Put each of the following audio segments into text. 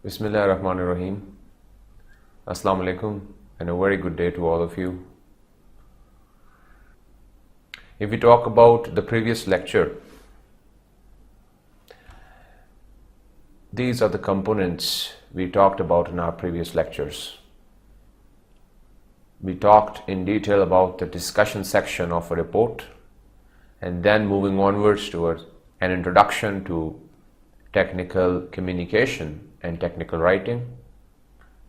Bismillahirrahmanirrahim. Assalamu alaikum and a very good day to all of you. If we talk about the previous lecture, these are the components we talked about in our previous lectures. We talked in detail about the discussion section of a report and then moving onwards towards an introduction to technical communication and technical writing,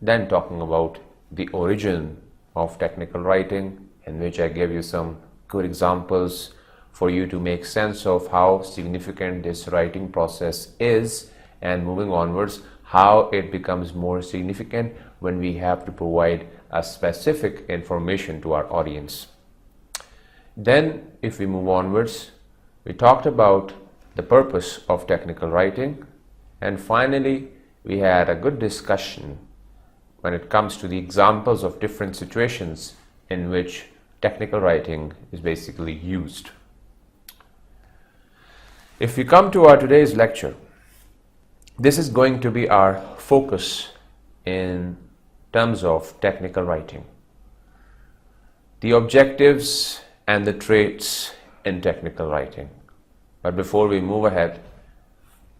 then talking about the origin of technical writing, in which I gave you some good examples for you to make sense of how significant this writing process is, and moving onwards how it becomes more significant when we have to provide a specific information to our audience. Then if we move onwards, we talked about the purpose of technical writing, and finally we had a good discussion when it comes to the examples of different situations in which technical writing is basically used. If we come to our today's lecture, this is going to be our focus in terms of technical writing, the objectives and the traits in technical writing. But before we move ahead,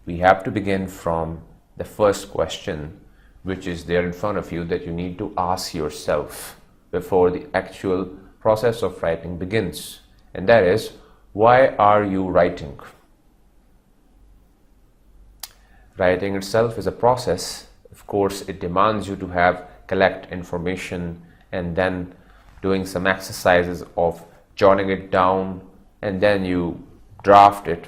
we have to begin from the first question, which is there in front of you, that you need to ask yourself before the actual process of writing begins. And that is, why are you writing? Writing itself is a process. Of course, it demands you to collect information and then doing some exercises of jotting it down, and then you draft it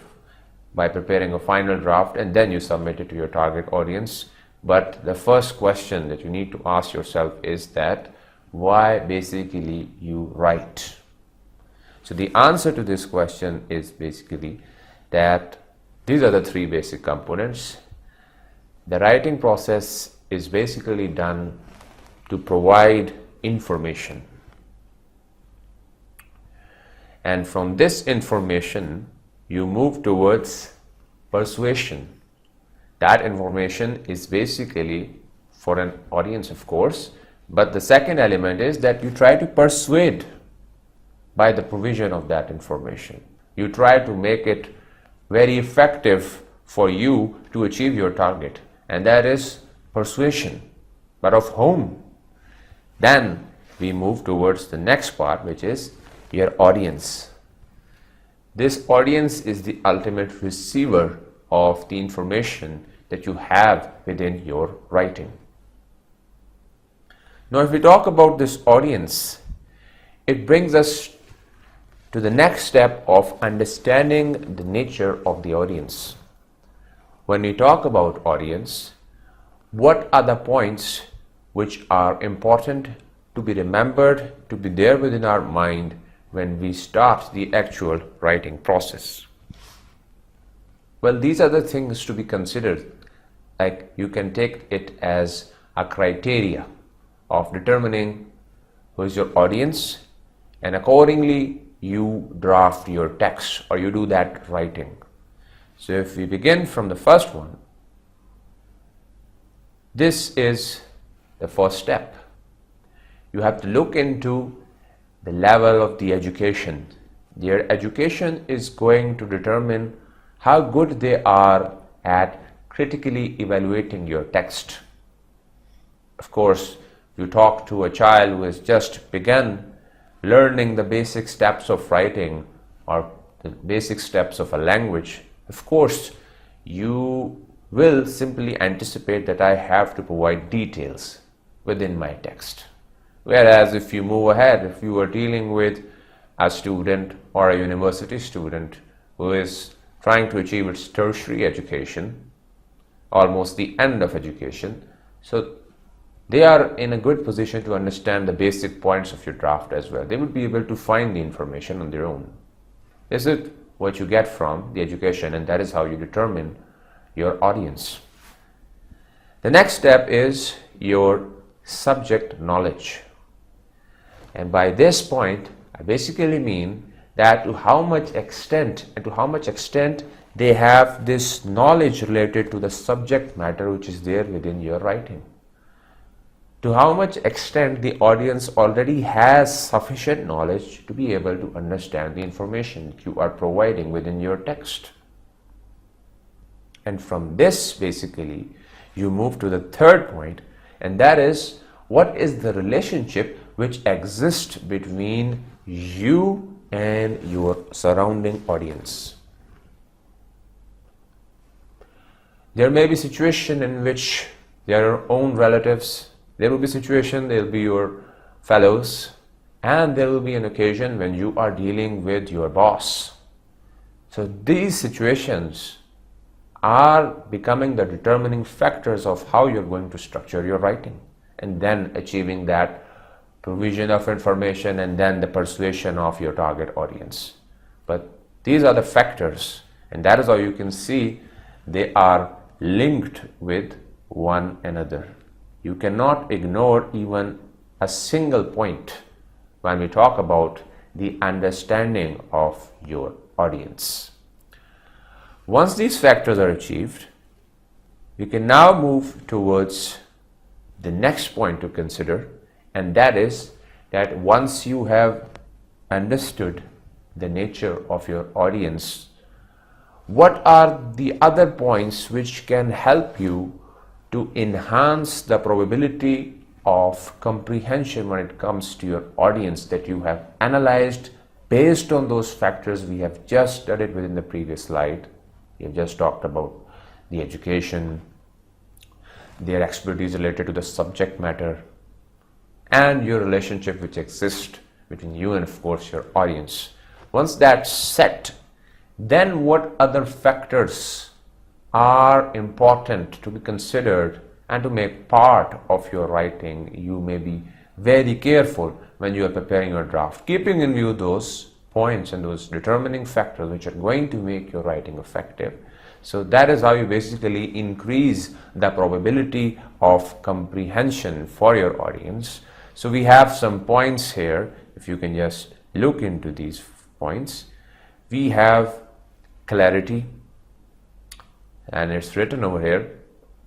by preparing a final draft, and then you submit it to your target audience. But the first question that you need to ask yourself is that why basically you write. So the answer to this question is basically that these are the three basic components. The writing process is basically done to provide information, and from this information you move towards persuasion. That information is basically for an audience, of course, but the second element is that you try to persuade by the provision of that information. You try to make it very effective for you to achieve your target, and that is persuasion. But of whom? Then we move towards the next part, which is your audience. This audience is the ultimate receiver of the information that you have within your writing. Now, if we talk about this audience, it brings us to the next step of understanding the nature of the audience. When we talk about audience, what are the points which are important to be remembered, to be there within our mind when we start the actual writing process? Well, these are the things to be considered. Like, you can take it as a criteria of determining who is your audience, and accordingly you draft your text or you do that writing. So if we begin from the first one, this is the first step. You have to look into the level of the education. Their education is going to determine how good they are at critically evaluating your text. Of course, you talk to a child who has just begun learning the basic steps of writing or the basic steps of a language. Of course, you will simply anticipate that I have to provide details within my text. Whereas if you move ahead, if you are dealing with a student or a university student who is trying to achieve its tertiary education, almost the end of education, so they are in a good position to understand the basic points of your draft as well. They would be able to find the information on their own. Is it what you get from the education, and that is how you determine your audience. The next step is your subject knowledge. And by this point, I basically mean that to how much extent they have this knowledge related to the subject matter which is there within your writing. To how much extent the audience already has sufficient knowledge to be able to understand the information that you are providing within your text. And from this, basically, you move to the third point, and that is, what is the relationship which exists between you and your surrounding audience? There may be a situation in which their own relatives, there will be a situation, there will be your fellows, and there will be an occasion when you are dealing with your boss. So these situations are becoming the determining factors of how you're going to structure your writing, and then achieving that provision of information and then the persuasion of your target audience. But these are the factors, and that is how you can see they are linked with one another. You cannot ignore even a single point when we talk about the understanding of your audience. Once these factors are achieved, we can now move towards the next point to consider, and that is that once you have understood the nature of your audience, what are the other points which can help you to enhance the probability of comprehension when it comes to your audience that you have analyzed based on those factors we have just studied within the previous slide? We have just talked about the education, their expertise related to the subject matter, and your relationship which exists between you and, of course, your audience. Once that's set, then what other factors are important to be considered and to make part of your writing? You may be very careful when you are preparing your draft, keeping in view those points and those determining factors which are going to make your writing effective. So that is how you basically increase the probability of comprehension for your audience. So we have some points here. If you can just look into these points, we have clarity, and it's written over here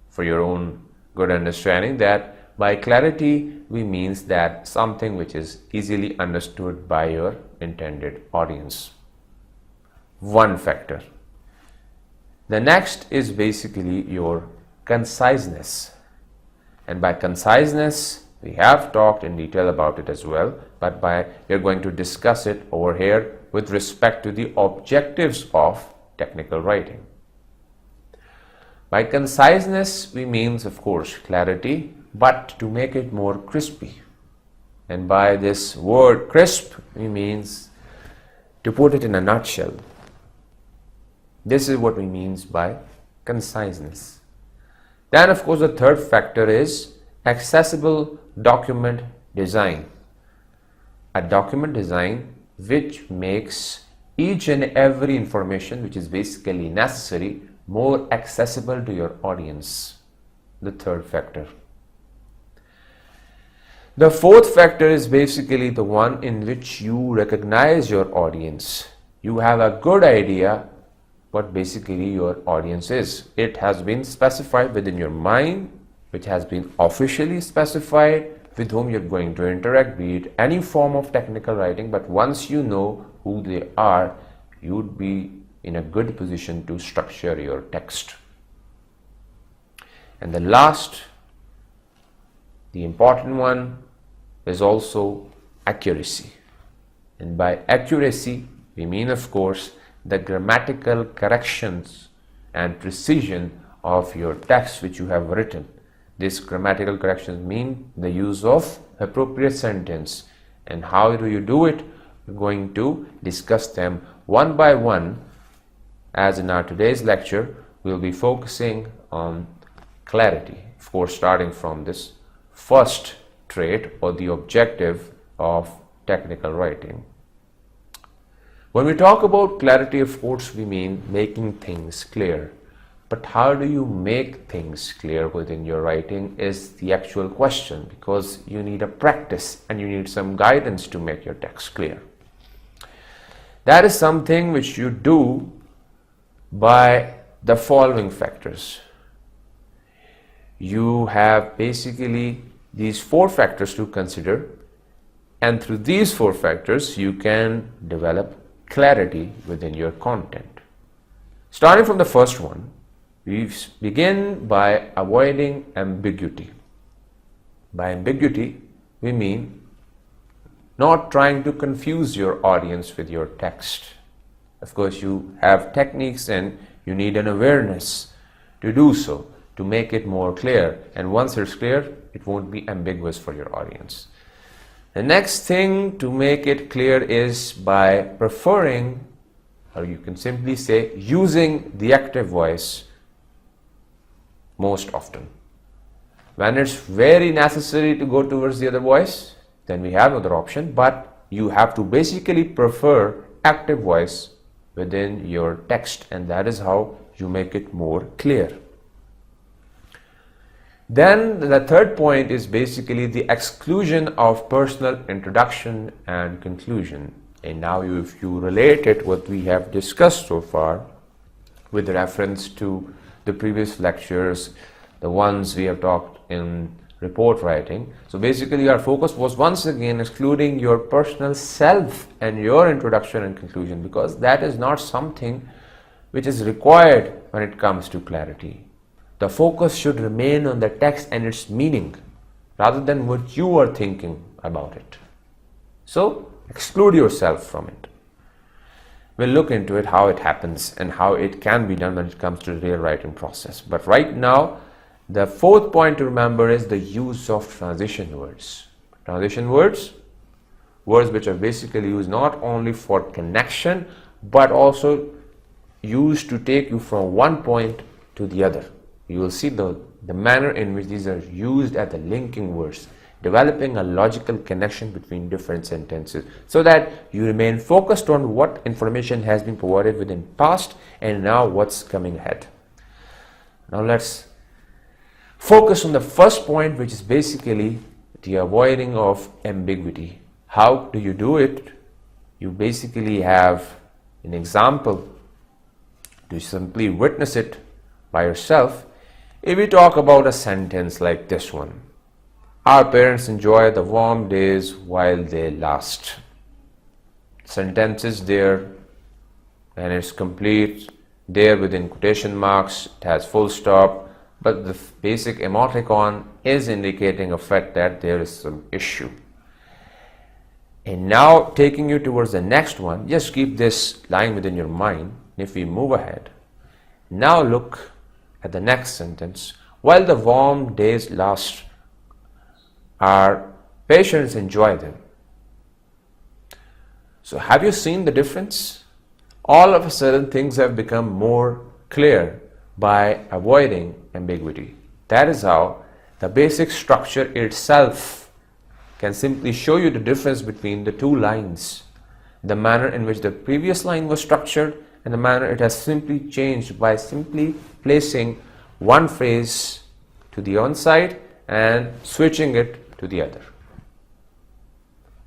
for your own good understanding that by clarity we means that something which is easily understood by your intended audience. One factor. The next is basically your conciseness, and by conciseness we have talked in detail about it as well, but we're going to discuss it over here with respect to the objectives of technical writing. By conciseness we means, of course, clarity, but to make it more crispy. And by this word crisp we means to put it in a nutshell. This is what we means by conciseness. Then, of course, the third factor is accessible document design. A document design which makes each and every information which is basically necessary more accessible to your audience. The third factor. The fourth factor is basically the one in which you recognize your audience. You have a good idea what basically your audience is. It has been specified within your mind, which has been officially specified with whom you're going to interact, be it any form of technical writing. But once you know who they are, you'd be in a good position to structure your text. And the last, the important one, is also accuracy. And by accuracy we mean, of course, the grammatical corrections and precision of your text which you have written. These grammatical corrections mean the use of appropriate sentence. And how do you do it? We're going to discuss them one by one, as in our today's lecture we'll be focusing on clarity, of course, starting from this first trait or the objective of technical writing. When we talk about clarity, of course, we mean making things clear. But how do you make things clear within your writing is the actual question, because you need a practice and you need some guidance to make your text clear. That is something which you do by the following factors. You have basically these 4 factors to consider, and through these 4 factors you can develop clarity within your content. Starting from the first one, we begin by avoiding ambiguity. By ambiguity, we mean not trying to confuse your audience with your text. Of course, you have techniques and you need an awareness to do so, to make it more clear. And once it's clear, it won't be ambiguous for your audience. The next thing to make it clear is by preferring, or you can simply say using the active voice most often. When it's very necessary to go towards the other voice, then we have another option, but you have to basically prefer active voice within your text, and that is how you make it more clear. Then the third point is basically the exclusion of personal introduction and conclusion. And now if you relate it what we have discussed so far with reference to the previous lectures, the ones we have talked in report writing. So basically our focus was once again excluding your personal self and your introduction and conclusion, because that is not something which is required when it comes to clarity. The focus should remain on the text and its meaning rather than what you are thinking about it. So exclude yourself from it. We'll look into it, how it happens and how it can be done when it comes to the real writing process. But right now, the fourth point to remember is the use of transition words. Transition words, words which are basically used not only for connection but also used to take you from one point to the other. You will see the manner in which these are used as the linking words, developing a logical connection between different sentences so that you remain focused on what information has been provided within past and now what's coming ahead. Now let's focus on the first point, which is basically the avoiding of ambiguity. How do you do it? You basically have an example to simply witness it by yourself. If we talk about a sentence like this one, our parents enjoy the warm days while they last. Sentence is there and it's complete there within quotation marks, it has full stop, but the basic emoticon is indicating a fact that there is some issue. And now taking you towards the next one, just keep this line within your mind. If we move ahead, now look at the next sentence. While the warm days last, our patients enjoy them. So have you seen the difference? All of a sudden things have become more clear by avoiding ambiguity. That is how the basic structure itself can simply show you the difference between the two lines. The manner in which the previous line was structured and the manner it has simply changed by simply placing one phrase to the one side and switching it to the other.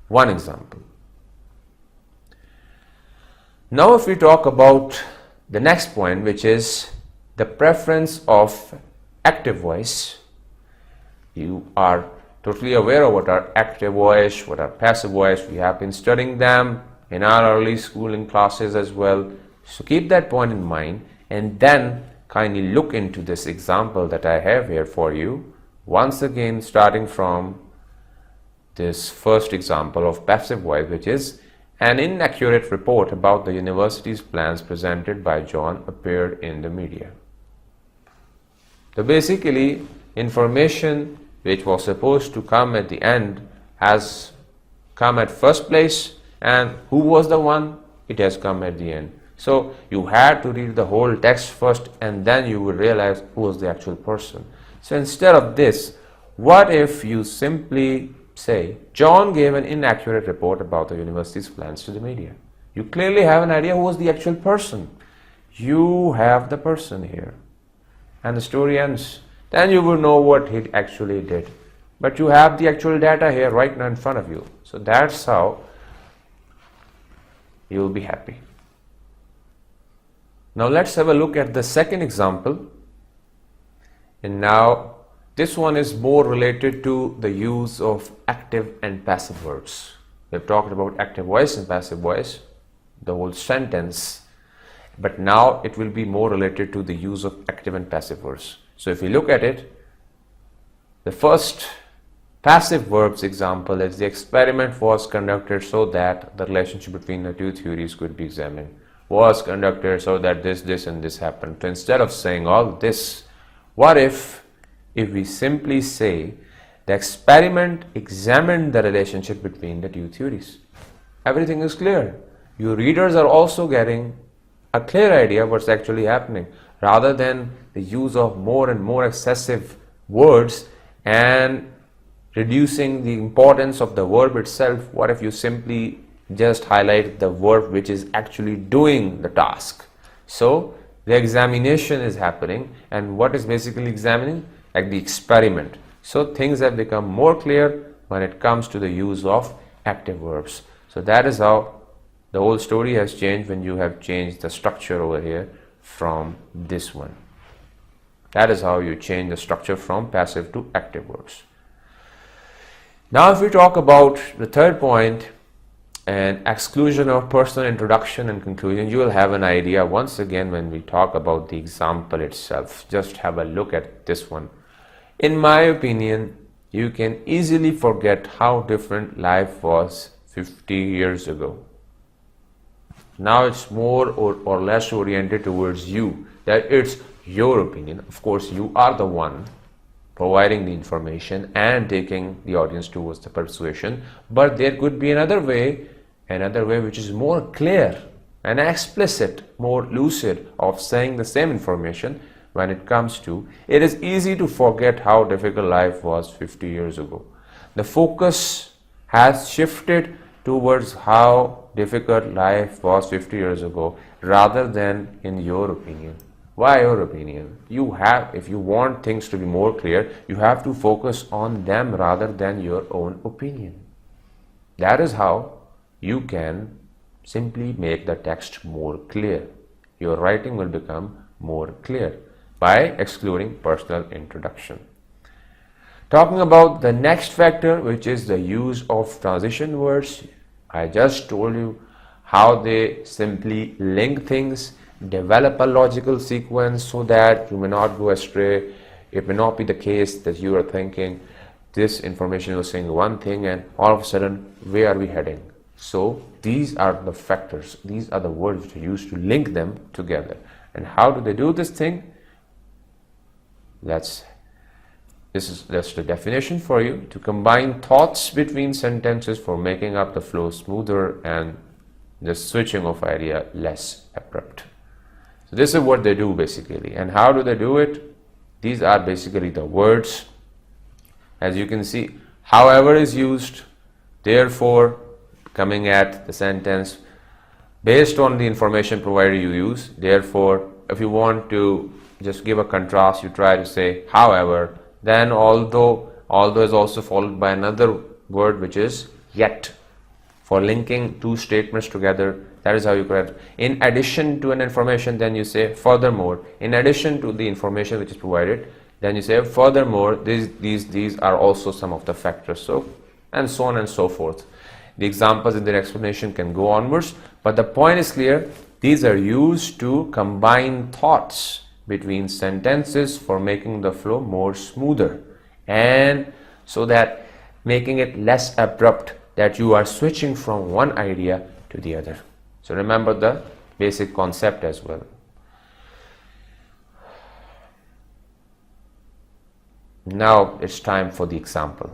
One example. Now if we talk about the next point, which is the preference of active voice. You are totally aware of what are active voice, what are passive voice. We have been studying them in our early schooling classes as well. So keep that point in mind and then kindly look into this example that I have here for you. Once again, starting from this first example of passive voice, which is an inaccurate report about the university's plans presented by John appeared in the media. So basically, information which was supposed to come at the end has come at first place, and who was the one? It has come at the end. So you had to read the whole text first and then you would realize who was the actual person. So instead of this, what if you simply say, John gave an inaccurate report about the university's plans to the media? You clearly have an idea who was the actual person. You have the person here. And the story ends. Then you will know what he actually did. But you have the actual data here right now in front of you. So that's how you will be happy. Now let's have a look at the second example. And now this one is more related to the use of active and passive verbs. We have talked about active voice and passive voice, the whole sentence, but now it will be more related to the use of active and passive verbs. So if we look at it, the first passive verbs example is the experiment was conducted so that the relationship between the two theories could be examined. Was conducted so that this and this happened. So instead of saying all this, what if we simply say the experiment examined the relationship between the two theories? Everything is clear. Your readers are also getting a clear idea what's actually happening, rather than the use of more and more excessive words and reducing the importance of the verb itself. What if you simply just highlight the verb which is actually doing the task? So the examination is happening, and what is basically examining? Like the experiment. So things have become more clear when it comes to the use of active verbs. So that is how the whole story has changed when you have changed the structure over here from this one. That is how you change the structure from passive to active verbs. Now if we talk about the third point, and exclusion of personal introduction and conclusion, you will have an idea once again when we talk about the example itself. Just have a look at this one. In my opinion, you can easily forget how different life was 50 years ago. Now it's more or less oriented towards you, that it's your opinion. Of course, you are the one providing the information and taking the audience towards the persuasion, but there could be another way which is more clear and explicit, more lucid of saying the same information. When it comes to, it is easy to forget how difficult life was 50 years ago. The focus has shifted towards how difficult life was 50 years ago rather than in your opinion. Why your opinion? If you want things to be more clear, you have to focus on them rather than your own opinion. That is how you can simply make the text more clear. Your writing will become more clear by excluding personal introduction. Talking about the next factor, which is the use of transition words. I just told you how they simply link things, develop a logical sequence so that you may not go astray. It may not be the case that you are thinking this information was saying one thing and all of a sudden where are we heading? So these are the factors, these are the words which are used to link them together. And how do they do this thing? This is just a definition for you: to combine thoughts between sentences for making up the flow smoother and the switching of idea less abrupt. So this is what they do basically. And how do they do it? These are basically the words. As you can see, however is used, therefore, coming at the sentence based on the information provided you use. Therefore, if you want to just give a contrast, you try to say however, then although is also followed by another word which is yet, for linking two statements together. That is how you correct. In addition to an information, then you say furthermore. In addition to the information which is provided, then you say furthermore, these are also some of the factors. So, and so on and so forth. The examples in their explanation can go onwards, but the point is clear. These are used to combine thoughts between sentences for making the flow more smoother, and so that making it less abrupt, that you are switching from one idea to the other. So remember the basic concept as well. Now it's time for the example.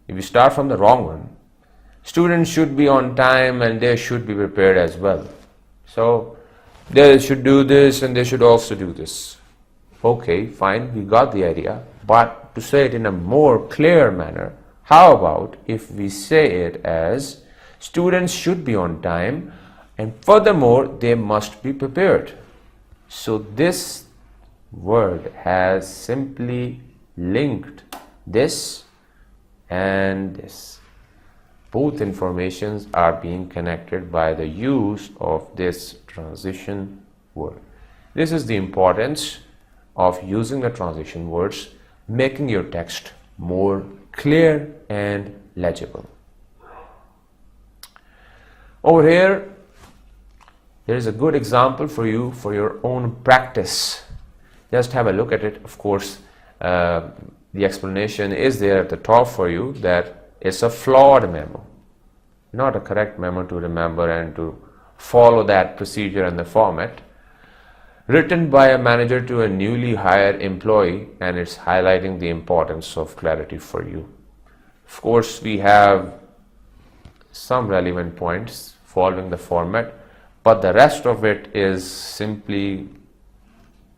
If you start from the wrong one, students should be on time and they should be prepared as well. So they should do this and they should also do this. Okay, fine, we got the idea. But to say it in a more clear manner, how about if we say it as students should be on time and furthermore they must be prepared. So this word has simply linked this and this. Both informations are being connected by the use of this transition word. This is the importance of using the transition words, making your text more clear and legible. Over here, there is a good example for you for your own practice. Just have a look at it. Of course, the explanation is there at the top for you that it's a flawed memo, not a correct memo to remember and to follow that procedure and the format. Written by a manager to a newly hired employee, and it's highlighting the importance of clarity for you. Of course, we have some relevant points following the format, but the rest of it is simply,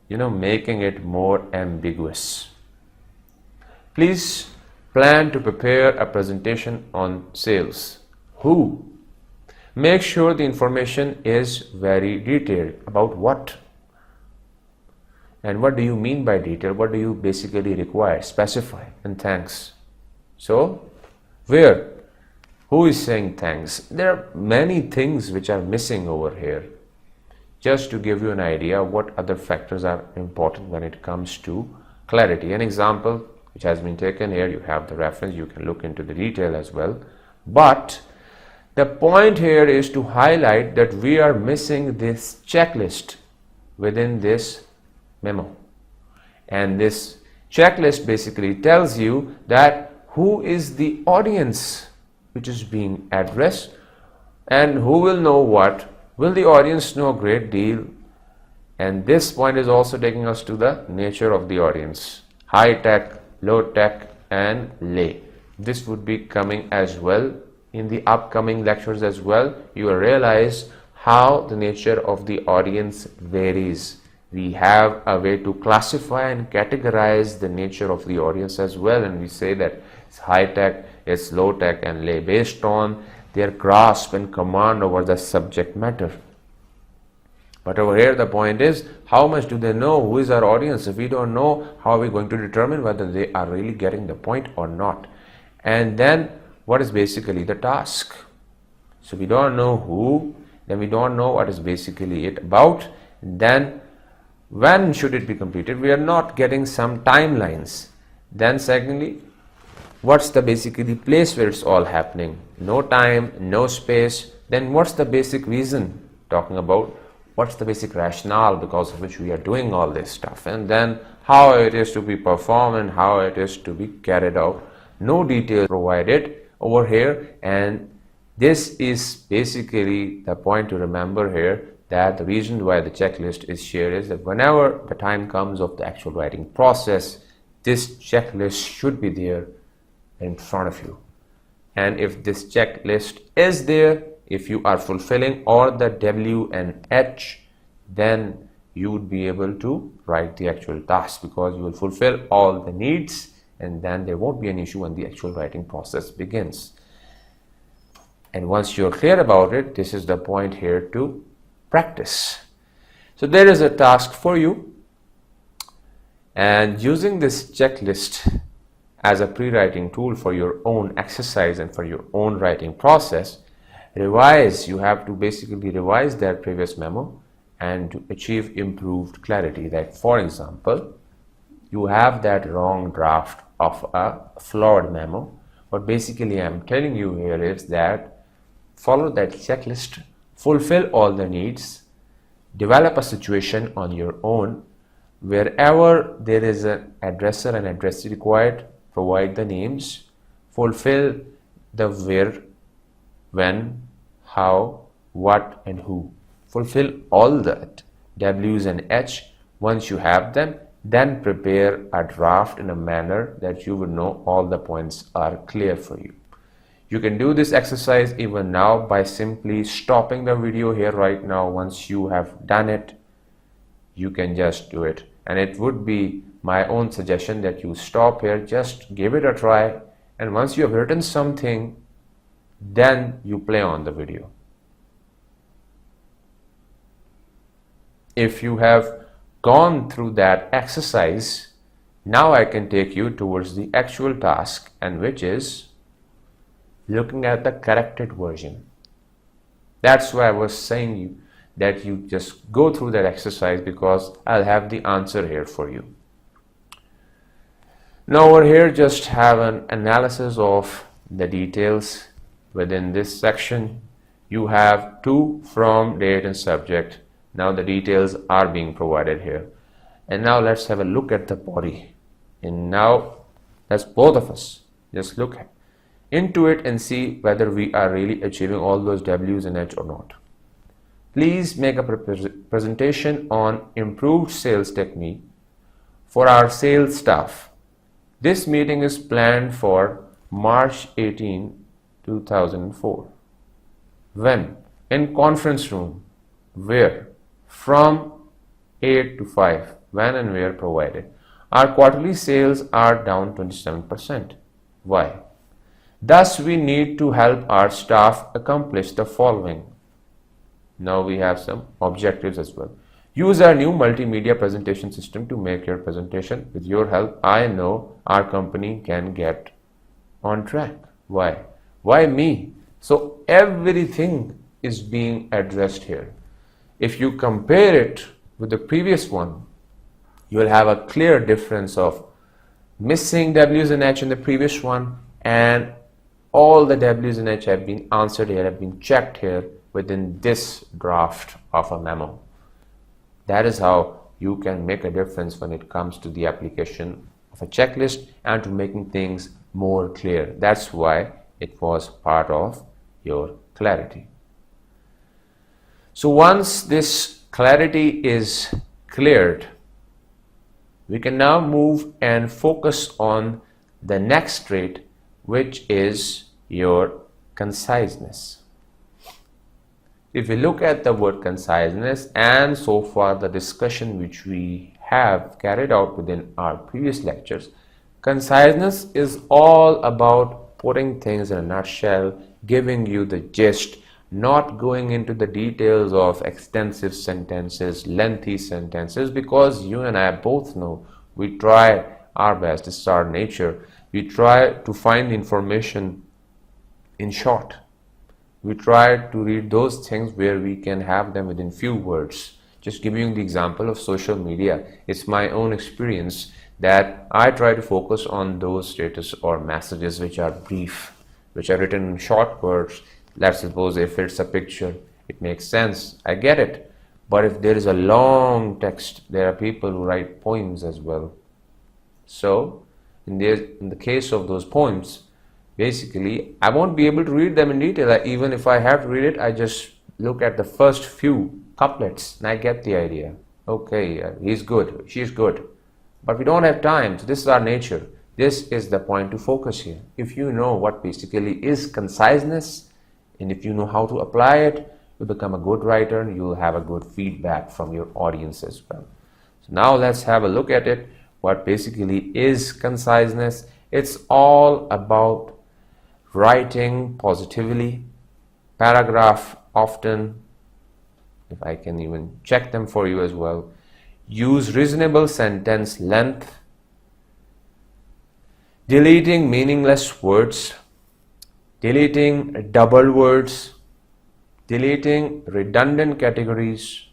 making it more ambiguous. Please plan to prepare a presentation on sales. Who? Make sure the information is very detailed. About what? And what do you mean by detail? What do you basically require? Specify. And thanks. So, where? Who is saying thanks? There are many things which are missing over here. Just to give you an idea what other factors are important when it comes to clarity. An example which has been taken here, you have the reference, you can look into the detail as well. But the point here is to highlight that we are missing this checklist within this memo. And this checklist basically tells you that who is the audience which is being addressed and who will know what. Will the audience know a great deal? And this point is also taking us to the nature of the audience. High tech, low tech and lay. This would be coming as well in the upcoming lectures as well. You will realize how the nature of the audience varies. We have a way to classify and categorize the nature of the audience as well, and we say that it's high tech, it's low tech and lay based on their grasp and command over the subject matter. But over here the point is, how much do they know? Who is our audience? If we don't know, how are we going to determine whether they are really getting the point or not? And then what is basically the task? So we don't know who, then we don't know what is basically it about, then when should it be completed? We are not getting some timelines. Then secondly, what's the basically place where it's all happening? No time, no space. Then what's the basic reason? Talking about what's the basic rationale because of which we are doing all this stuff, and then how it is to be performed and how it is to be carried out. No details provided over here, and this is basically the point to remember here, that the reason why the checklist is shared is that whenever the time comes of the actual writing process, this checklist should be there in front of you. And if this checklist is there, if you are fulfilling all the W and H, then you would be able to write the actual task, because you will fulfill all the needs, and then there won't be an issue when the actual writing process begins. And once you're clear about it, this is the point here to practice. So there is a task for you, and using this checklist as a pre-writing tool for your own exercise and for your own writing process, you have to basically revise that previous memo and to achieve improved clarity. Like for example, you have that wrong draft of a flawed memo. What basically I'm telling you here is that follow that checklist, fulfill all the needs, develop a situation on your own. Wherever there is an addresser and addressee required, provide the names, fulfill the where, when, how, what and who. Fulfill all that W's and H. Once you have them, then prepare a draft in a manner that you would know all the points are clear for you. You can do this exercise even now by simply stopping the video here right now. Once you have done it, you can just do it. And it would be my own suggestion that you stop here, just give it a try, and once you have written something, then you play on the video. If you have gone through that exercise, now I can take you towards the actual task, and which is looking at the corrected version. That's why I was saying you that you just go through that exercise, because I'll have the answer here for you. Now over here, just have an analysis of the details within this section. You have to, from, date and subject. Now the details are being provided here. And now let's have a look at the body. And now let's both of us just look into it and see whether we are really achieving all those W's and H or not. Please make a presentation on improved sales technique for our sales staff. This meeting is planned for March 18, 2004. When? In conference room. Where? From 8 to 5. When and where provided. Our quarterly sales are down 27%. Why? Thus, we need to help our staff accomplish the following. Now we have some objectives as well. Use our new multimedia presentation system to make your presentation. With your help, I know our company can get on track. Why? Why me? So everything is being addressed here. If you compare it with the previous one, you will have a clear difference of missing W's and H in the previous one, and all the W's and H have been answered here, have been checked here within this draft of a memo. That is how you can make a difference when it comes to the application of a checklist and to making things more clear. That's why it was part of your clarity. So once this clarity is cleared, we can now move and focus on the next trait, which is your conciseness. If we look at the word conciseness, and so far the discussion which we have carried out within our previous lectures, conciseness is all about putting things in a nutshell, giving you the gist, not going into the details of extensive sentences, lengthy sentences, because you and I both know we try our best. It's our nature. We try to find information in short. We try to read those things where we can have them within few words. Just giving you the example of social media, it's my own experience that I try to focus on those status or messages which are brief, which are written in short words. Let's suppose if it's a picture, it makes sense, I get it. But if there is a long text, there are people who write poems as well. So in the case of those poems, basically I won't be able to read them in detail. Even if I have to read it, I just look at the first few couplets and I get the idea. Okay, he's good, she's good. But we don't have time, so this is our nature. This is the point to focus here. If you know what basically is conciseness, and if you know how to apply it, you'll become a good writer and you'll have a good feedback from your audience as well. So now let's have a look at it. What basically is conciseness? It's all about writing positively, paragraph often, if I can even check them for you as well. Use reasonable sentence length, deleting meaningless words, deleting double words, deleting redundant categories,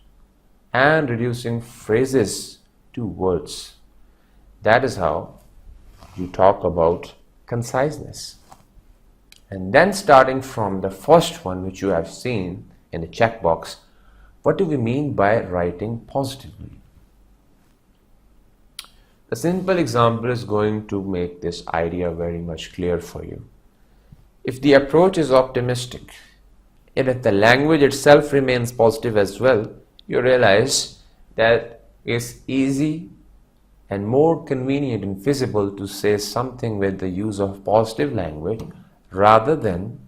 and reducing phrases to words. That is how you talk about conciseness. And then starting from the first one which you have seen in the checkbox, what do we mean by writing positively? A simple example is going to make this idea very much clear for you. If the approach is optimistic, and if the language itself remains positive as well, you realize that it's easy and more convenient and feasible to say something with the use of positive language rather than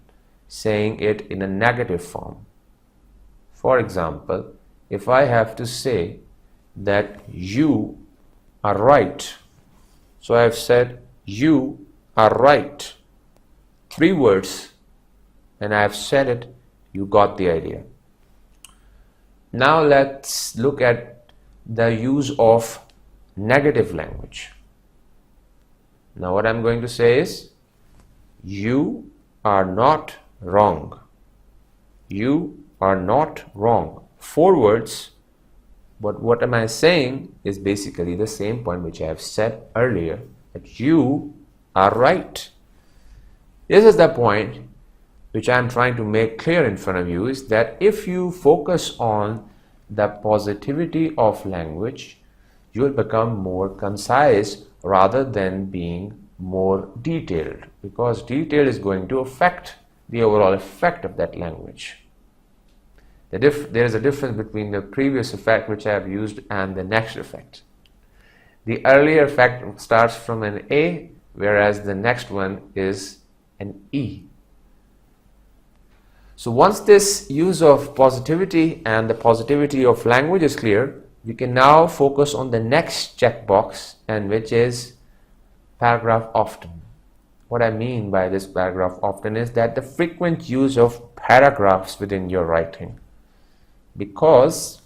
saying it in a negative form. For example, if I have to say that you are right, so I have said you are right, 3 words, and I have said it, you got the idea. Now let's look at the use of negative language. Now what I'm going to say is, you are not wrong. You are not wrong. 4 words, but what am I saying is basically the same point which I have said earlier, that you are right. This is the point which I am trying to make clear in front of you, is that if you focus on the positivity of language, you will become more concise rather than being more detailed, because detail is going to affect the overall effect of that language. There is a difference between the previous effect which I have used and the next effect. The earlier effect starts from an A, whereas the next one is an E. So once this use of positivity and the positivity of language is clear, we can now focus on the next checkbox, and which is paragraph often. What I mean by this paragraph often is that the frequent use of paragraphs within your writing. Because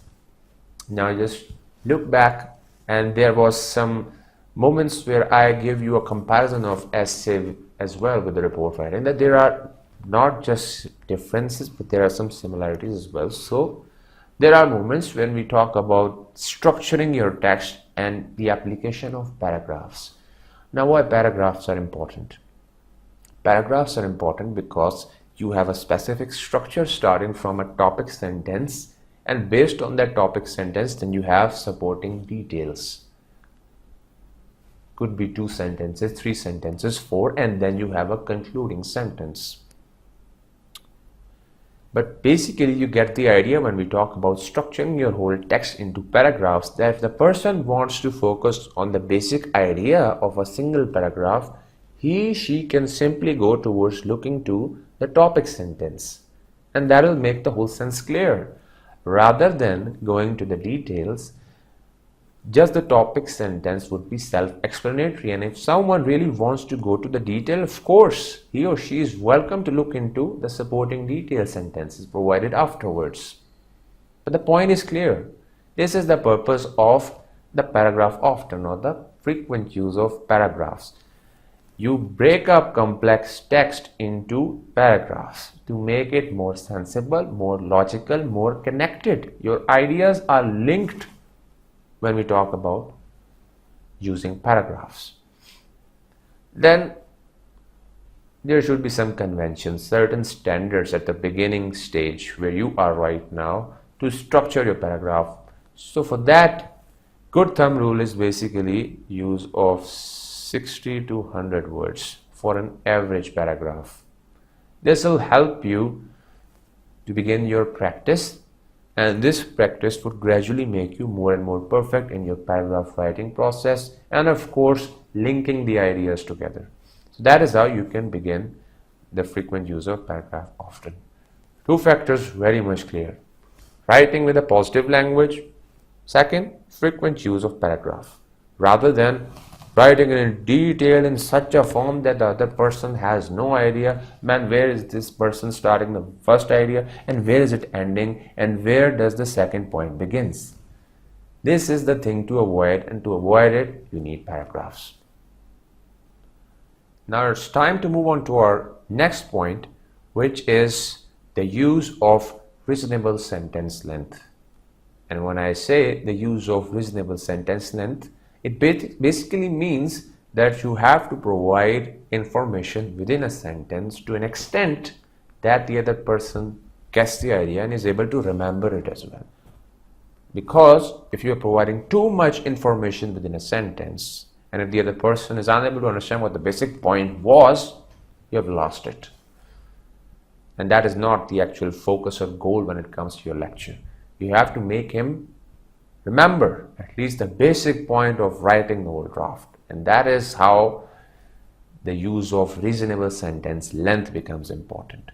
now just look back, and there was some moments where I give you a comparison of essay as well with the report writing, that there are not just differences, but there are some similarities as well. So there are moments when we talk about structuring your text and the application of paragraphs. Now, why paragraphs are important? Paragraphs are important because you have a specific structure starting from a topic sentence, and based on that topic sentence, then you have supporting details. Could be 2 sentences, 3 sentences, 4, and then you have a concluding sentence. But basically you get the idea when we talk about structuring your whole text into paragraphs, that if the person wants to focus on the basic idea of a single paragraph, she can simply go towards looking to the topic sentence, and that will make the whole sense clear. Rather than going to the details, just the topic sentence would be self-explanatory, and if someone really wants to go to the detail, of course he or she is welcome to look into the supporting detail sentences provided afterwards. But the point is clear. This is the purpose of the paragraph often, or the frequent use of paragraphs. You break up complex text into paragraphs to make it more sensible, more logical, more connected. Your ideas are linked when we talk about using paragraphs. Then there should be some conventions, certain standards at the beginning stage where you are right now to structure your paragraph. So for that, good thumb rule is basically use of 60 to 100 words for an average paragraph. This will help you to begin your practice, and this practice would gradually make you more and more perfect in your paragraph writing process, and of course linking the ideas together. So that is how you can begin the frequent use of paragraph often. 2 factors very much clear: writing with a positive language, second, frequent use of paragraph, rather than writing in detail in such a form that the other person has no idea, man, where is this person starting the first idea and where is it ending and where does the second point begins. This is the thing to avoid, and to avoid it you need paragraphs. Now it's time to move on to our next point, which is the use of reasonable sentence length. And when I say the use of reasonable sentence length, it basically means that you have to provide information within a sentence to an extent that the other person gets the idea and is able to remember it as well. Because if you are providing too much information within a sentence, and if the other person is unable to understand what the basic point was, you have lost it. And that is not the actual focus or goal when it comes to your lecture. You have to make him remember at least the basic point of writing the whole draft, and that is how the use of reasonable sentence length becomes important.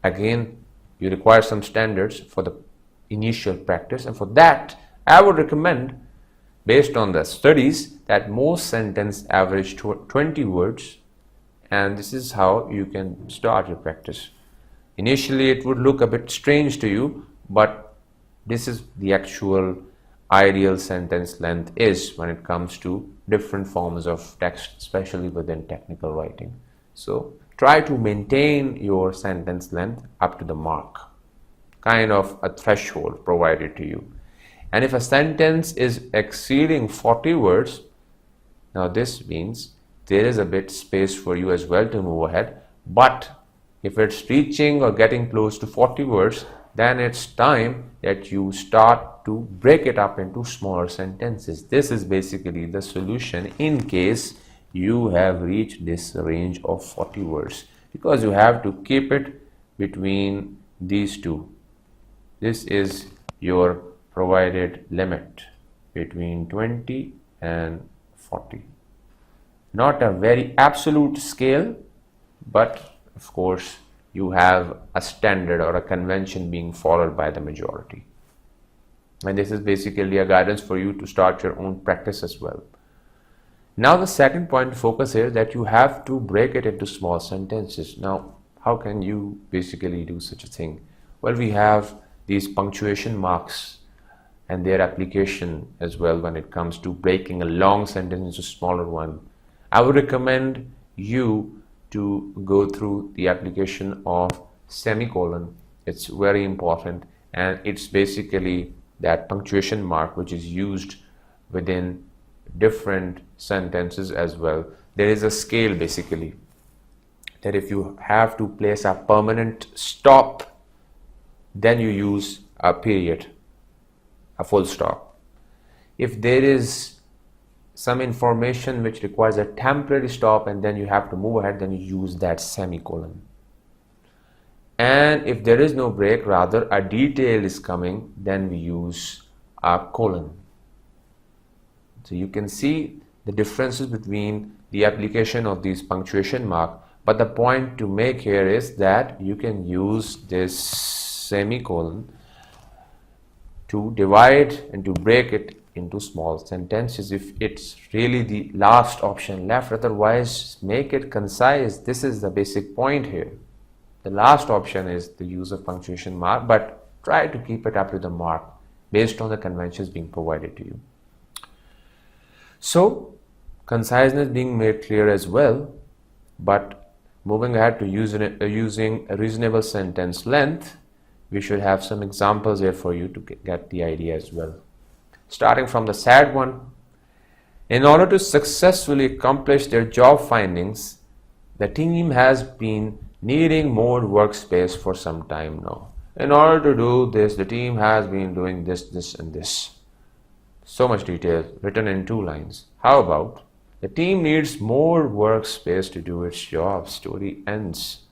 Again, you require some standards for the initial practice, and for that I would recommend, based on the studies, that most sentences average 20 words, and this is how you can start your practice. Initially it would look a bit strange to you, but this is the actual ideal sentence length is when it comes to different forms of text, especially within technical writing. So try to maintain your sentence length up to the mark. kind of a threshold provided to you. And if a sentence is exceeding 40 words, now this means there is a bit space for you as well to move ahead. But if it's reaching or getting close to 40 words, then it's time that you start to break it up into smaller sentences. This is basically the solution in case you have reached this range of 40 words, because you have to keep it between these two. This is your provided limit between 20 and 40. Not a very absolute scale, but of course you have a standard or a convention being followed by the majority. And this is basically a guidance for you to start your own practice as well. Now the second point to focus here is that you have to break it into small sentences. Now, how can you basically do such a thing? Well, we have these punctuation marks and their application as well when it comes to breaking a long sentence into a smaller one. I would recommend you to go through the application of semicolon. It's very important, and it's basically that punctuation mark which is used within different sentences as well. There is a scale basically that if you have to place a permanent stop, then you use a period, a full stop. If there is some information which requires a temporary stop and then you have to move ahead, then you use that semicolon. And if there is no break, rather a detail is coming, then we use a colon. So you can see the differences between the application of these punctuation mark, but the point to make here is that you can use this semicolon to divide and to break it into small sentences if it's really the last option left. Otherwise, make it concise. This is the basic point here. The last option is the use of punctuation mark, but try to keep it up to the mark based on the conventions being provided to you. So, conciseness being made clear as well, but moving ahead to using a reasonable sentence length, we should have some examples here for you to get the idea as well. Starting from the sad one, in order to successfully accomplish their job findings, the team has been needing more workspace for some time now. In order to do this, the team has been doing this, this, and this. So much detail written in 2 lines. How about the team needs more workspace to do its job? Story ends.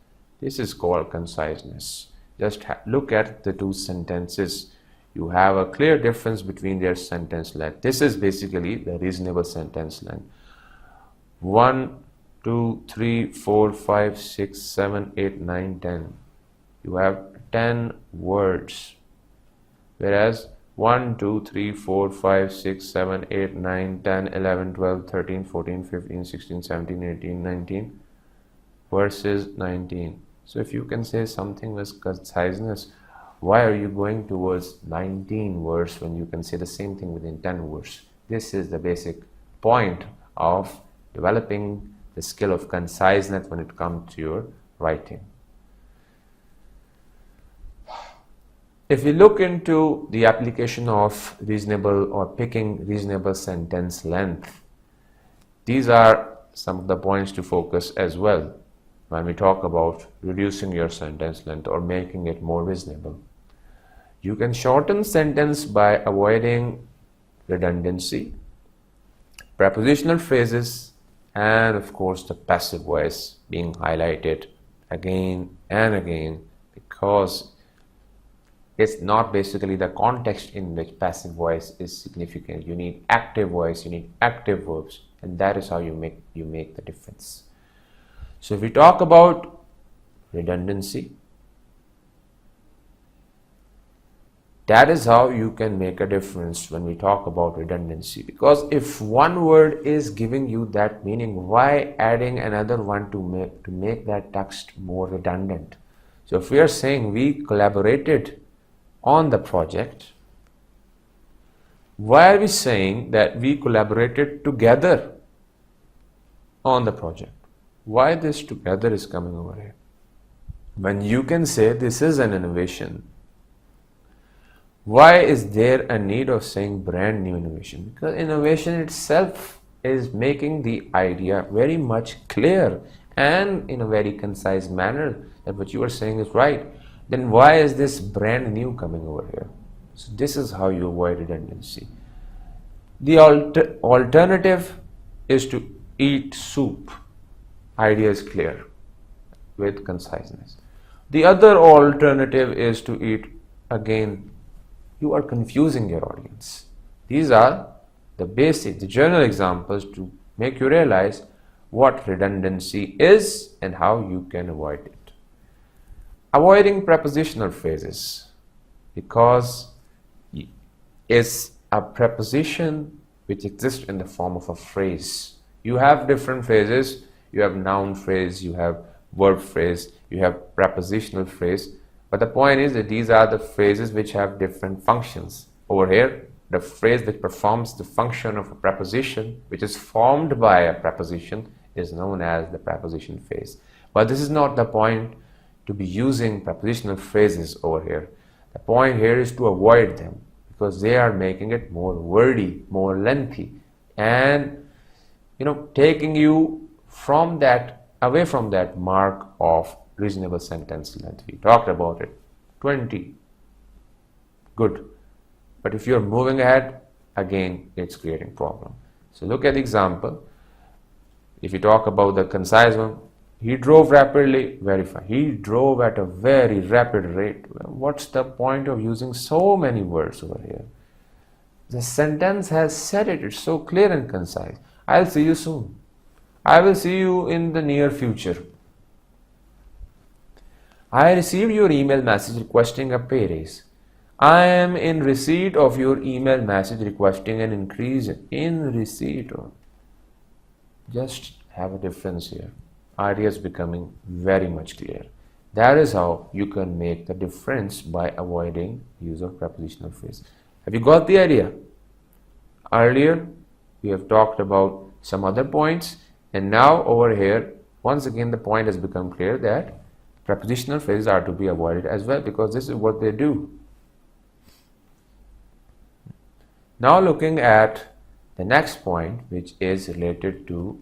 This is called conciseness. Just look at the 2 sentences. You have a clear difference between their sentence length. This is basically the reasonable sentence length. 1, 2, 3, 4, 5, 6, 7, 8, 9, 10. You have 10 words. Whereas 1, 2, 3, 4, 5, 6, 7, 8, 9, 10, 11, 12, 13, 14, 15, 16, 17, 18, 19 versus 19. So if you can say something with conciseness, why are you going towards 19 words when you can say the same thing within 10 words? This is the basic point of developing the skill of conciseness when it comes to your writing. If we look into the application of reasonable or picking reasonable sentence length, these are some of the points to focus as well when we talk about reducing your sentence length or making it more reasonable. You can shorten sentence by avoiding redundancy, prepositional phrases, and of course the passive voice being highlighted again and again, because it's not basically the context in which passive voice is significant. You need active voice, you need active verbs, and that is how you make the difference. So if we talk about redundancy, that is how you can make a difference when we talk about redundancy. Because if one word is giving you that meaning, why adding another one to make that text more redundant? So if we are saying we collaborated on the project, why are we saying that we collaborated together on the project? Why this together is coming over here? When you can say this is an innovation, Why is there a need of saying brand new innovation? Because innovation itself is making the idea very much clear and in a very concise manner that what you are saying is right. Then why is this brand new coming over here? So this is how you avoid redundancy. The alternative is to eat soup. Idea is clear with conciseness. The other alternative is to eat, again, you are confusing your audience. These are the basic, the general examples to make you realize what redundancy is and how you can avoid it. Avoiding prepositional phrases, because it's a preposition which exists in the form of a phrase. You have different phrases. You have noun phrase, you have verb phrase, you have prepositional phrase. But the point is that these are the phrases which have different functions. Over here, the phrase which performs the function of a preposition, which is formed by a preposition, is known as the preposition phrase. But this is not the point to be using prepositional phrases over here. The point here is to avoid them because they are making it more wordy, more lengthy, and taking you from that, away from that mark of reasonable sentence length. We talked about it, 20. Good. But if you're moving ahead, again, it's creating problem. So look at the example. If you talk about the concise one, he drove rapidly, verify. He drove at a very rapid rate. What's the point of using so many words over here? The sentence has said it. It's so clear and concise. I'll see you soon. I will see you in the near future. I received your email message requesting a pay raise. I am in receipt of your email message requesting an increase in receipt. Just have a difference here. Idea is becoming very much clear. That is how you can make the difference by avoiding use of prepositional phrase. Have you got the idea? Earlier, we have talked about some other points, and now over here, once again, the point has become clear that prepositional phrases are to be avoided as well because this is what they do. Now looking at the next point, which is related to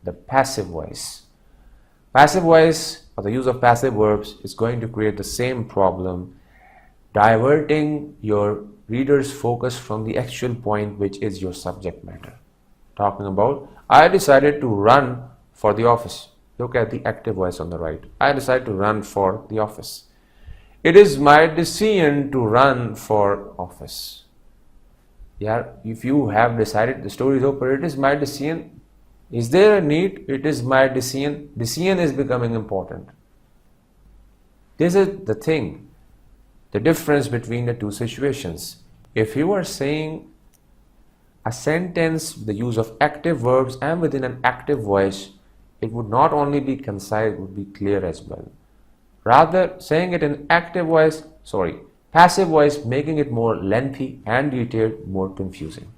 the passive voice. Passive voice, or the use of passive verbs, is going to create the same problem, diverting your reader's focus from the actual point, which is your subject matter. Talking about, I decided to run for the office. Look at the active voice on the right. I decided to run for the office. It is my decision to run for office. Yeah, if you have decided, the story is over, it is my decision. Is there a need? It is my decision. Decision is becoming important. This is the thing, the difference between the two situations. If you are saying a sentence with the use of active verbs and within an active voice, it would not only be concise, it would be clear as well. Rather, saying it in passive voice, making it more lengthy and detailed, more confusing.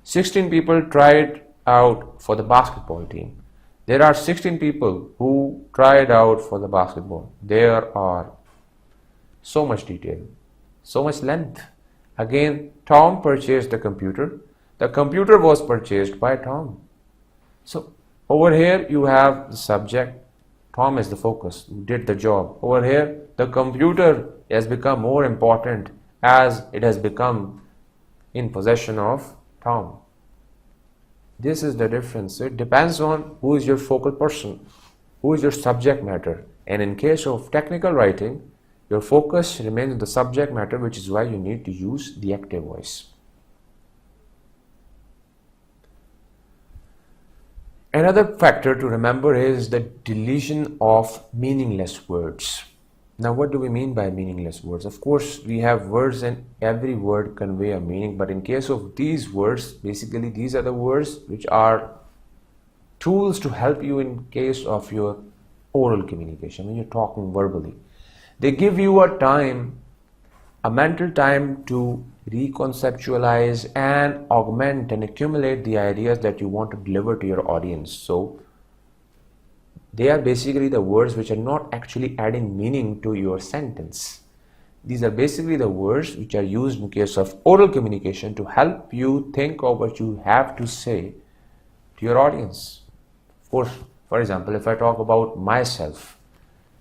16 people tried out for the basketball team. There are 16 people who tried out for the basketball. There are so much detail, so much length. Again, Tom purchased the computer. The computer was purchased by Tom. So over here you have the subject. Tom is the focus, who did the job. Over here, the computer has become more important as it has become in possession of Tom. This is the difference. So it depends on who is your focal person, who is your subject matter. And in case of technical writing, your focus remains on the subject matter, which is why you need to use the active voice. Another factor to remember is the deletion of meaningless words. Now, what do we mean by meaningless words? Of course, we have words and every word convey a meaning, but in case of these words, basically these are the words which are tools to help you in case of your oral communication, when you're talking verbally. They give you a time, a mental time to reconceptualize and augment and accumulate the ideas that you want to deliver to your audience. So they are basically the words which are not actually adding meaning to your sentence. These are basically the words which are used in case of oral communication to help you think of what you have to say to your audience. Of course, for example, if I talk about myself,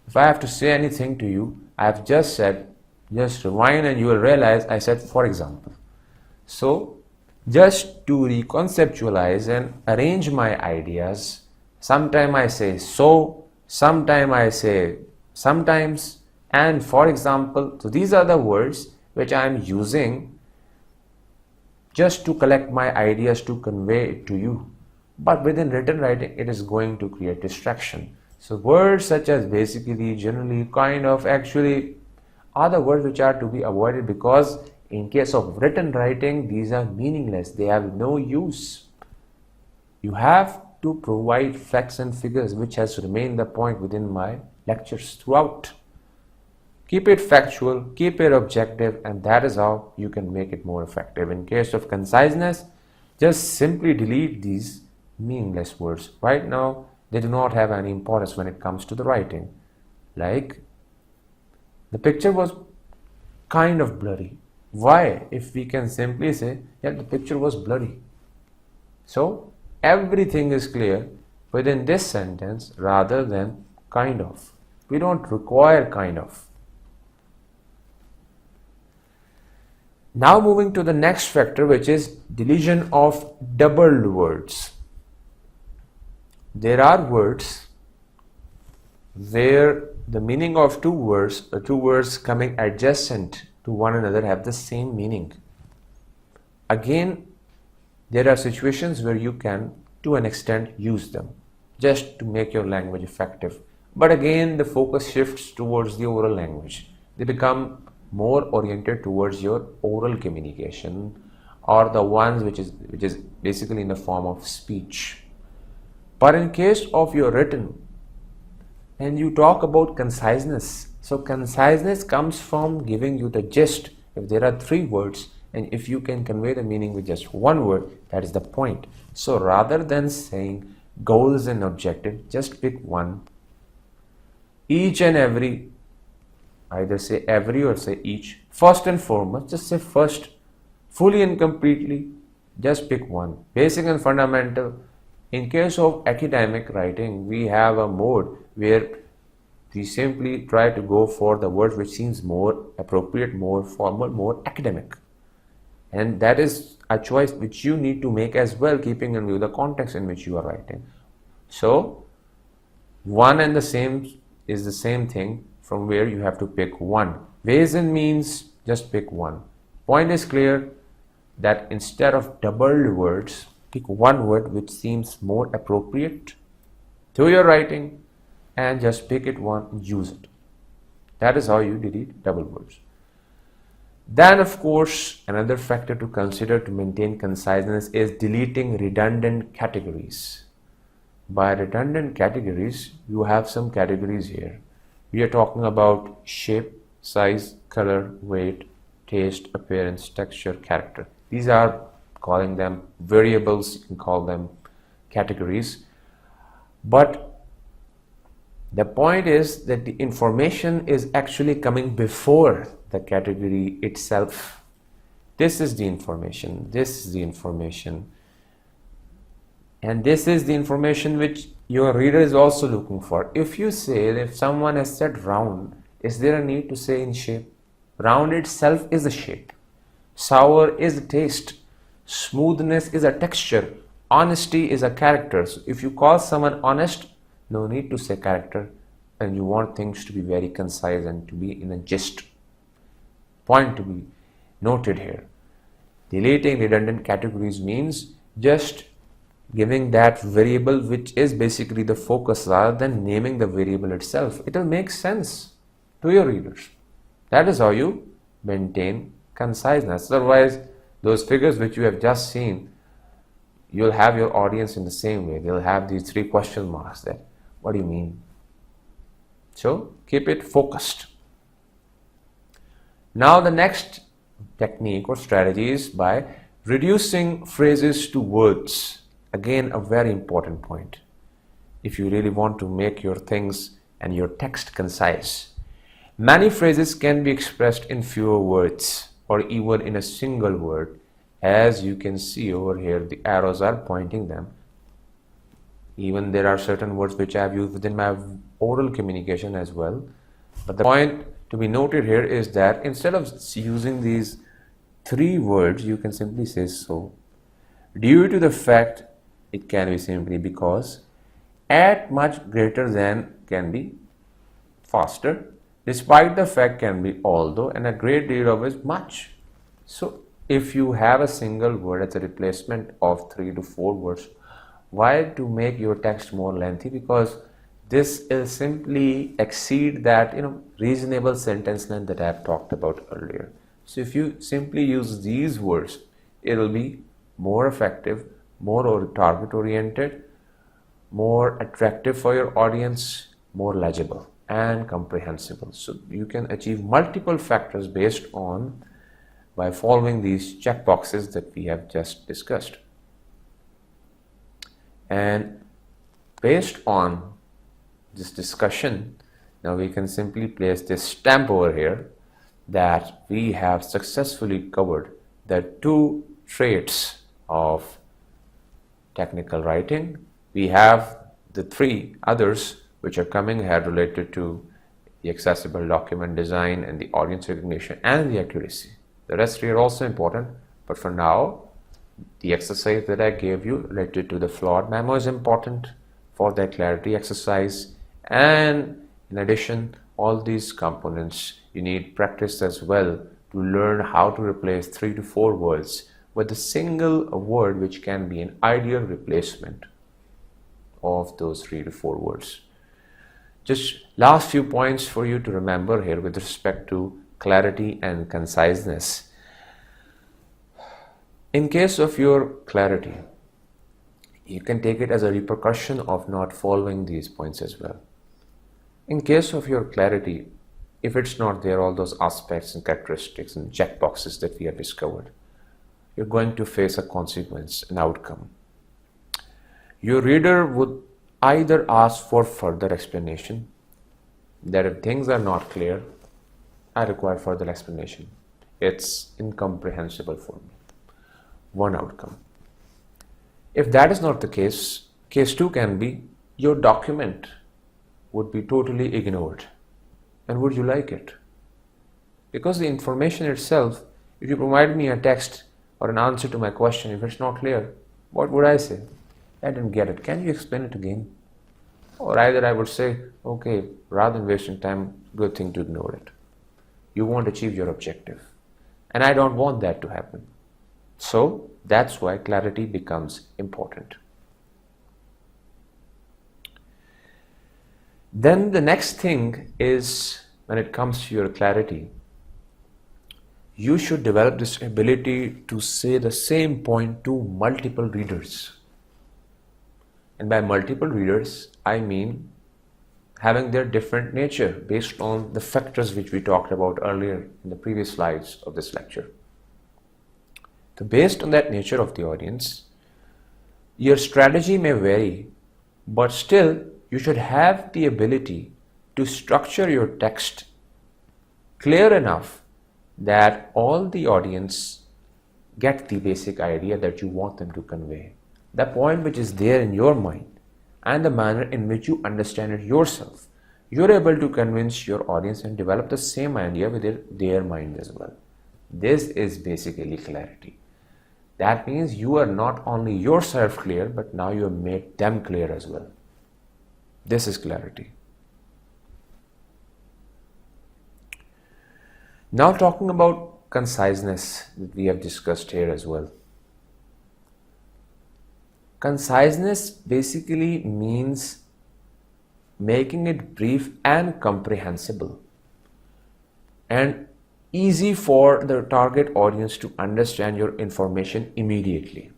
if I have to say anything to you, I have just said, just rewind and you will realize I said for example. So, just to reconceptualize and arrange my ideas, sometimes I say so, sometimes I say sometimes, and for example. So these are the words which I am using just to collect my ideas to convey it to you. But within written writing, it is going to create distraction. So words such as basically, generally, kind of, actually are the words which are to be avoided, because in case of written writing, these are meaningless. They have no use. You have to provide facts and figures, which has remained the point within my lectures throughout. Keep it factual, keep it objective, and that is how you can make it more effective. In case of conciseness, just simply delete these meaningless words. Right now, they do not have any importance when it comes to the writing. Like, the picture was kind of blurry. Why? If we can simply say, yeah, the picture was blurry. So, everything is clear within this sentence rather than kind of. We don't require kind of. Now moving to the next factor, which is deletion of doubled words. There are words where the meaning of two words coming adjacent to one another have the same meaning. Again, there are situations where you can, to an extent, use them just to make your language effective. But again, the focus shifts towards the oral language. They become more oriented towards your oral communication, or the ones which is basically in the form of speech. But in case of your written, and you talk about conciseness, so conciseness comes from giving you the gist. If there are 3 words, and if you can convey the meaning with just 1 word, that is the point. So rather than saying goals and objective, just pick one. Each and every, either say every or say each. First and foremost, just say first. Fully and completely, just pick one. Basic and fundamental. In case of academic writing, we have a mode where we simply try to go for the word which seems more appropriate, more formal, more academic. And that is a choice which you need to make as well, keeping in view the context in which you are writing. So, one and the same is the same thing, from where you have to pick one. Ways and means, just pick one. Point is clear that instead of doubled words, pick one word which seems more appropriate to your writing, and just pick it one and use it. That is how you delete double words. Then, of course, another factor to consider to maintain conciseness is deleting redundant categories. By redundant categories, you have some categories here. We are talking about shape, size, color, weight, taste, appearance, texture, character. These are, calling them variables, you can call them categories. But the point is that the information is actually coming before the category itself. This is the information, this is the information, and this is the information which your reader is also looking for. If you say, if someone has said round, is there a need to say in shape? Round itself is a shape. Sour is a taste. Smoothness is a texture. Honesty is a character. So if you call someone honest, no need to say character, and you want things to be very concise and to be in a gist. Point to be noted here. Deleting redundant categories means just giving that variable which is basically the focus rather than naming the variable itself. It will make sense to your readers. That is how you maintain conciseness. Otherwise, those figures which you have just seen, you'll have your audience in the same way. They'll have these 3 question marks there. What do you mean? So keep it focused. Now the next technique or strategy is by reducing phrases to words. Again, a very important point. If you really want to make your things and your text concise, Many phrases can be expressed in fewer words or even in a single word. As you can see over here, the arrows are pointing them. Even there are certain words which I have used within my oral communication as well. But the point to be noted here is that instead of using these 3 words, you can simply say so. Due to the fact, it can be simply because, at much greater than can be faster, despite the fact can be although, and a great deal of is much. So if you have a single word as a replacement of 3 to 4 words, why to make your text more lengthy? Because this is simply exceed that reasonable sentence length that I have talked about earlier. So if you simply use these words, it will be more effective, more target oriented, more attractive for your audience, more legible and comprehensible. So you can achieve multiple factors based on by following these checkboxes that we have just discussed. And based on this discussion, now we can simply place this stamp over here that we have successfully covered the 2 traits of technical writing. We have the 3 others which are coming ahead related to the accessible document design and the audience recognition and the accuracy. The rest 3 are also important, but for now, the exercise that I gave you related to the flawed memo is important for that clarity exercise. And in addition, all these components, you need practice as well to learn how to replace 3 to 4 words with a single word which can be an ideal replacement of those 3 to 4 words. Just last few points for you to remember here with respect to clarity and conciseness. In case of your clarity, you can take it as a repercussion of not following these points as well. In case of your clarity, if it's not there, all those aspects and characteristics and checkboxes that we have discovered, you're going to face a consequence, an outcome. Your reader would either ask for further explanation, that if things are not clear, I require further explanation. It's incomprehensible for me. One outcome. If that is not the case, case 2 can be your document would be totally ignored. And would you like it? Because the information itself, if you provide me a text or an answer to my question, if it's not clear, what would I say? I didn't get it. Can you explain it again? Or either I would say, okay, rather than wasting time, good thing to ignore it. You won't achieve your objective. And I don't want that to happen. So that's why clarity becomes important. Then the next thing is, when it comes to your clarity, you should develop this ability to say the same point to multiple readers. And by multiple readers, I mean having their different nature based on the factors which we talked about earlier in the previous slides of this lecture. So based on that nature of the audience, your strategy may vary, but still you should have the ability to structure your text clear enough that all the audience get the basic idea that you want them to convey. The point which is there in your mind and the manner in which you understand it yourself, you're able to convince your audience and develop the same idea within their mind as well. This is basically clarity. That means you are not only yourself clear, but now you have made them clear as well. This is clarity. Now talking about conciseness that we have discussed here as well. Conciseness basically means making it brief and comprehensible and easy for the target audience to understand your information immediately.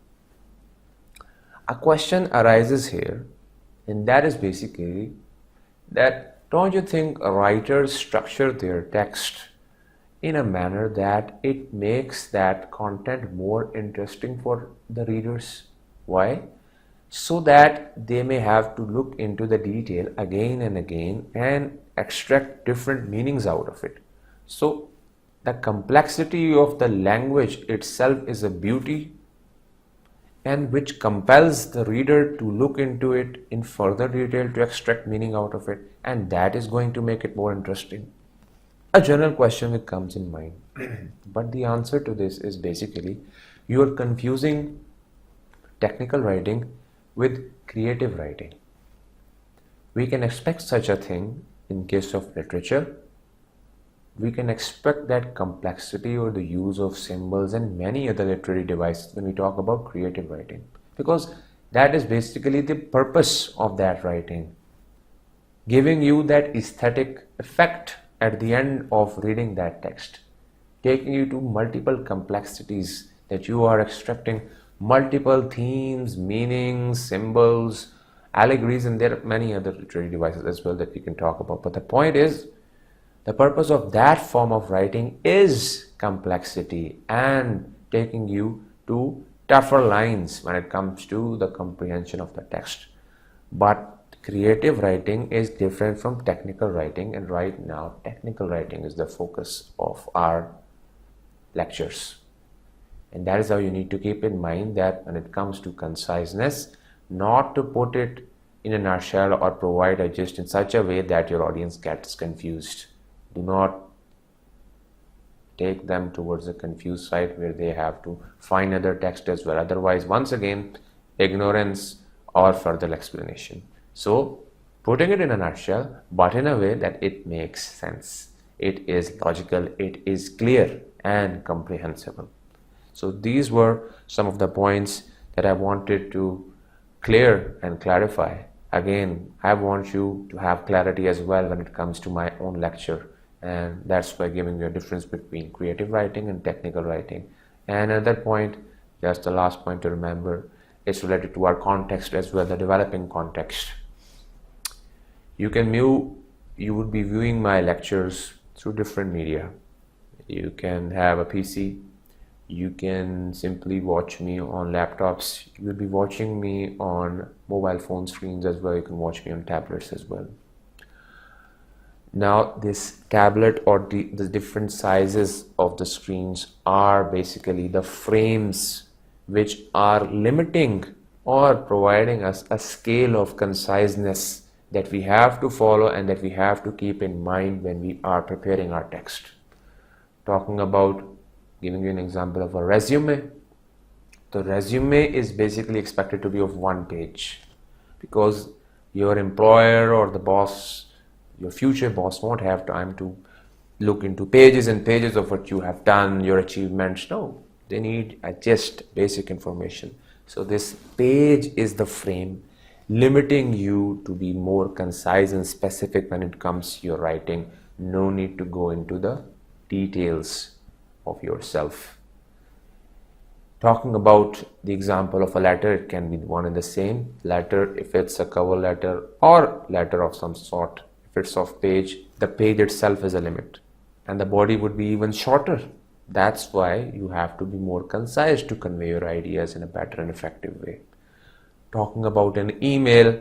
A question arises here, and that is basically that don't you think writers structure their text in a manner that it makes that content more interesting for the readers? Why? So that they may have to look into the detail again and again, and extract different meanings out of it. So the complexity of the language itself is a beauty, and which compels the reader to look into it in further detail to extract meaning out of it, and that is going to make it more interesting. A general question that comes in mind, but the answer to this is basically you are confusing technical writing with creative writing. We can expect such a thing in case of literature. We can expect that complexity or the use of symbols and many other literary devices when we talk about creative writing, because that is basically the purpose of that writing, giving you that aesthetic effect at the end of reading that text, taking you to multiple complexities that you are extracting multiple themes, meanings, symbols, allegories, and there are many other literary devices as well that we can talk about. But the point is, the purpose of that form of writing is complexity and taking you to tougher lines when it comes to the comprehension of the text. But creative writing is different from technical writing, and right now technical writing is the focus of our lectures. And that is how you need to keep in mind that when it comes to conciseness, not to put it in a nutshell or provide a gist in such a way that your audience gets confused. Do not take them towards a confused side where they have to find other text as well. Otherwise, once again, ignorance or further explanation. So, putting it in a nutshell, but in a way that it makes sense. It is logical, it is clear and comprehensible. So, these were some of the points that I wanted to clear and clarify. Again, I want you to have clarity as well when it comes to my own lecture. And that's why giving you a difference between creative writing and technical writing. And another point, just the last point to remember, is related to our context as well, the developing context. You would be viewing my lectures through different media. You can have a PC, you can simply watch me on laptops, you will be watching me on mobile phone screens as well, you can watch me on tablets as well. Now this tablet or the different sizes of the screens are basically the frames which are limiting or providing us a scale of conciseness that we have to follow and that we have to keep in mind when we are preparing our text. Talking about, giving you an example of a resume. The resume is basically expected to be of 1 page because your employer or the boss, your future boss, won't have time to look into pages and pages of what you have done, your achievements. No, they need just basic information. So this page is the frame, limiting you to be more concise and specific when it comes to your writing. No need to go into the details of yourself. Talking about the example of a letter, it can be one and the same. Letter, if it's a cover letter or letter of some sort, if it's of page, the page itself is a limit and the body would be even shorter. That's why you have to be more concise to convey your ideas in a better and effective way. Talking about an email,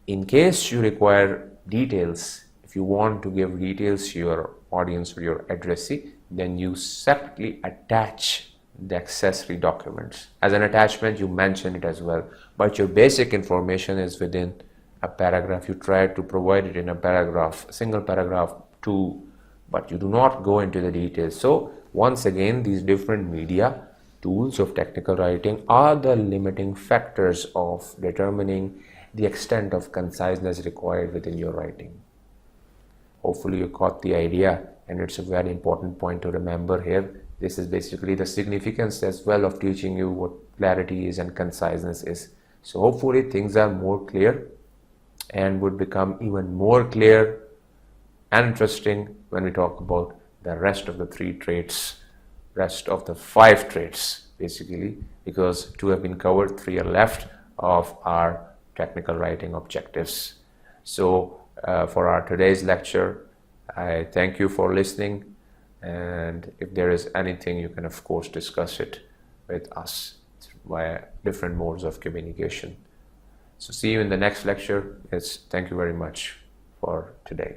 in case you require details, if you want to give details to your audience or your addressee, then you separately attach the accessory documents. As an attachment, you mention it as well, but your basic information is within a paragraph. You try to provide it in a paragraph, a single paragraph too, but you do not go into the details. So once again, these different media tools of technical writing are the limiting factors of determining the extent of conciseness required within your writing. Hopefully you caught the idea, and it's a very important point to remember here. This is basically the significance as well of teaching you what clarity is and conciseness is. So hopefully things are more clear and would become even more clear and interesting when we talk about the rest of the 3 traits, rest of the 5 traits basically, because 2 have been covered, 3 are left of our technical writing objectives. So for our today's lecture, I thank you for listening, and if there is anything, you can of course discuss it with us via different modes of communication. So see you in the next lecture. Thank you very much. for today.